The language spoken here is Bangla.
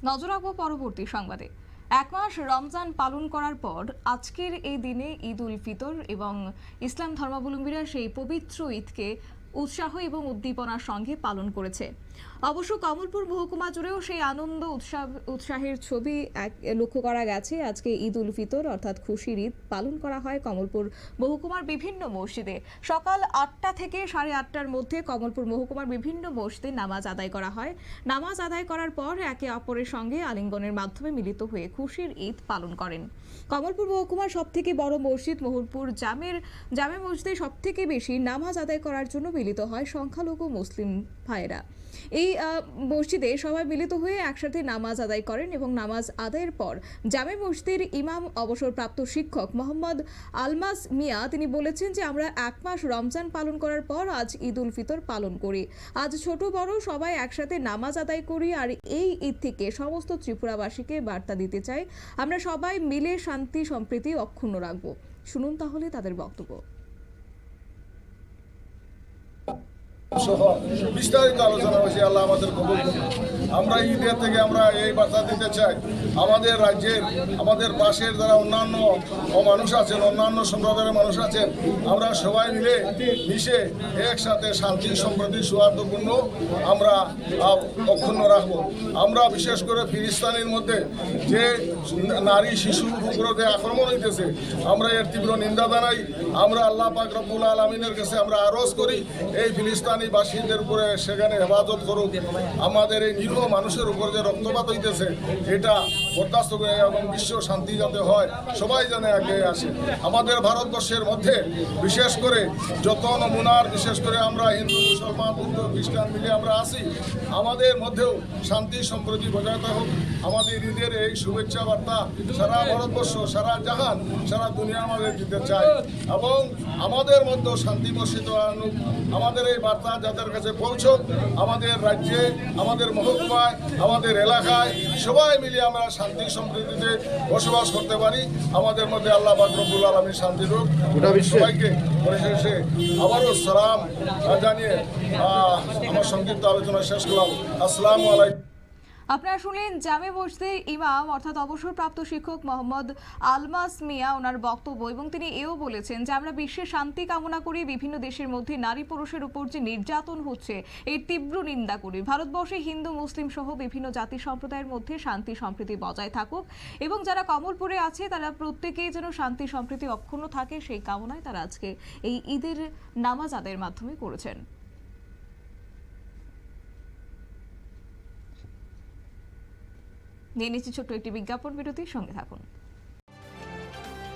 নজর রাখবো পরবর্তী সংবাদে। এক মাস রমজান পালন করার পর আজকের এই দিনে ঈদ উল ফিতর এবং ইসলাম ধর্মাবলম্বীরা সেই পবিত্র ঈদকে উৎসাহ এবং উদ্দীপনার সঙ্গে পালন করেছে। অবশ্য কমলপুর মহকুমা জুড়েও সেই আনন্দ উৎসাহের ছবি লক্ষ্য করা গেছে। আজকে ঈদ উল ফিতর অর্থাৎ খুশির ঈদ পালন করা হয় কমলপুর মহকুমার বিভিন্ন মসজিদে। সকাল ৮টা থেকে ৮:৩০টার মধ্যে কমলপুর মহকুমার বিভিন্ন মসজিদে নামাজ আদায় করা হয়। নামাজ আদায় করার পর একে অপরের সঙ্গে আলিঙ্গনের মাধ্যমে মিলিত হয়ে খুশির ঈদ পালন করেন। কমলপুর মহকুমার সবথেকে বড় মসজিদ মোহনপুর জামে মসজিদে সবথেকে বেশি নামাজ আদায় করার জন্য মিলিত হয় সংখ্যালঘু মুসলিম ভাইয়েরা। এই মসজিদে সবাই মিলিত হয়ে একসাথে নামাজ আদায় করেন এবং নামাজ আদায়ের পর জামে মসজিদের ইমাম অবসরপ্রাপ্ত শিক্ষক মোহাম্মদ আলমাস মিয়া তিনি বলেছেন যে আমরা এক মাস রমজান পালন করার পর আজ ঈদ উল ফিতর পালন করি। আজ ছোট বড় সবাই একসাথে নামাজ আদায় করি আর এই ঈদ থেকে সমস্ত ত্রিপুরাবাসীকে বার্তা দিতে চাই আমরা সবাই মিলে শান্তি সম্প্রীতি অক্ষুণ্ণ রাখবো। শুনুন তাহলে তাদের বক্তব্য। বিস্তারিত আলোচনা হয়েছে। আল্লাহ আমাদের কবুল করুন। আমরা ঈদের থেকে আমরা এই বার্তা দিতে চাই আমাদের রাজ্যের আমাদের পাশের যারা অন্যান্য মানুষ আছেন, অন্যান্য সম্প্রদায়ের মানুষ আছেন, আমরা সবাই মিলে মিশে একসাথে শান্তি সম্প্রীতি সৌহার্দ্যপূর্ণ আমরা অক্ষুণ্ণ রাখবো। আমরা বিশেষ করে ফিলিস্তিনের মধ্যে যে নারী শিশুর উপরে যে আক্রমণ হইতেছে আমরা এর তীব্র নিন্দা জানাই। আমরা আল্লাহ পাক রব্বুল আলামিনের কাছে আমরা আরজ করি এই ফিলিস্তিনি বাসীদের উপরে সেখানে হেফাজত করুক। আমাদের এই নিরীহ মানুষের উপর যে রক্তপাত হইতেছে এটা বরদাস্ত করে এবং বিশ্ব শান্তি যাতে হয় সবাই যেন এগিয়ে আসে। আমাদের ভারতবর্ষের মধ্যে বিশেষ করে যত নমুনার বিশেষ করে আমরা হিন্দু মুসলমান বৌদ্ধ খ্রিস্টান মিলে আমরা আছি, আমাদের মধ্যেও শান্তি সম্প্রীতি বজায় হোক। আমাদের ঈদের এই শুভেচ্ছা বার্তা সারা ভারতবর্ষ সারা জাহান সারা দুনিয়ার মধ্যে দিতে চাই এবং আমাদের মধ্যে শান্তি বর্ষিত আনুক। আমাদের এই বার্তা যাদের কাছে পৌঁছক, আমাদের রাজ্যে আমাদের মহকুমায় আমাদের এলাকায় সবাই মিলে আমরা শান্তি সম্প্রীতিতে বসবাস করতে পারি। আমাদের মধ্যে আল্লাহ পাক রব্বুল আলামিন শান্তি রূপ সবাইকে পরিশেষে আবারও সালাম জানিয়ে আমার সংক্ষিপ্ত আলোচনা শেষ করলাম। আসসালামু আলাইকুম। আপনারা শুনলেন জামে মসজিদের ইমাম অর্থাৎ অবসরপ্রাপ্ত শিক্ষক মোহাম্মদ আলমাস মিয়া ওনার বক্তব্য এবং তিনি এও বলেছেন যে আমরা বিশ্বের শান্তি কামনা করি, বিভিন্ন দেশের মধ্যে নারী পুরুষের উপর যে নির্যাতন হচ্ছে এর তীব্র নিন্দা করি। ভারতবর্ষে হিন্দু মুসলিম সহ বিভিন্ন জাতি সম্প্রদায়ের মধ্যে শান্তি সম্প্রীতি বজায় থাকুক এবং যারা কমলপুরে আছে তারা প্রত্যেকেই যেন শান্তি সম্প্রীতি অক্ষুণ্ণ থাকে সেই কামনায় তারা আজকে এই ঈদের নামাজ আদায়ের মাধ্যমে করেছেন। নিয়ে নিচ্ছি ছোট্ট একটি বিজ্ঞাপন বিরতির সঙ্গে থাকুন।